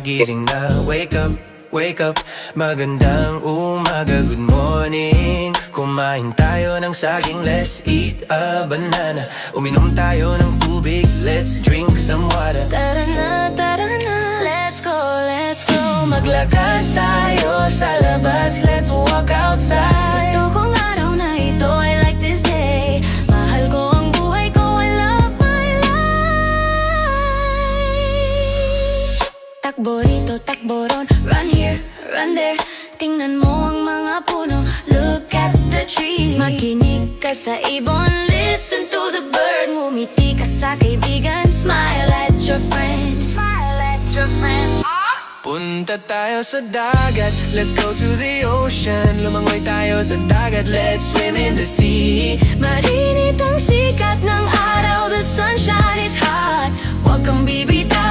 gising na. Wake up, wake up, magandang umaga, good morning. Kumain tayo ng saging, let's eat a banana. Uminom tayo ng tubig, let's drink some water. Tara na, let's go, maglakad tayo sa labas, let's walk outside. Gusto kong araw na ito, I like this day. Mahal ko ang buhay ko, I love my life. Takbo rito, takbo ron, run here, run there. Tingnan mo ang mga puno, look at the trees. Makinig ka sa ibon, listen to the bird. Ngumiti ka sa kaibigan, smile at your friend. Smile at your friend. Punta tayo sa dagat, let's go to the ocean. Lumangoy tayo sa dagat, let's swim in the sea. Marinit ang sikat ng araw, the sunshine is hot. Huwag kang bibitaw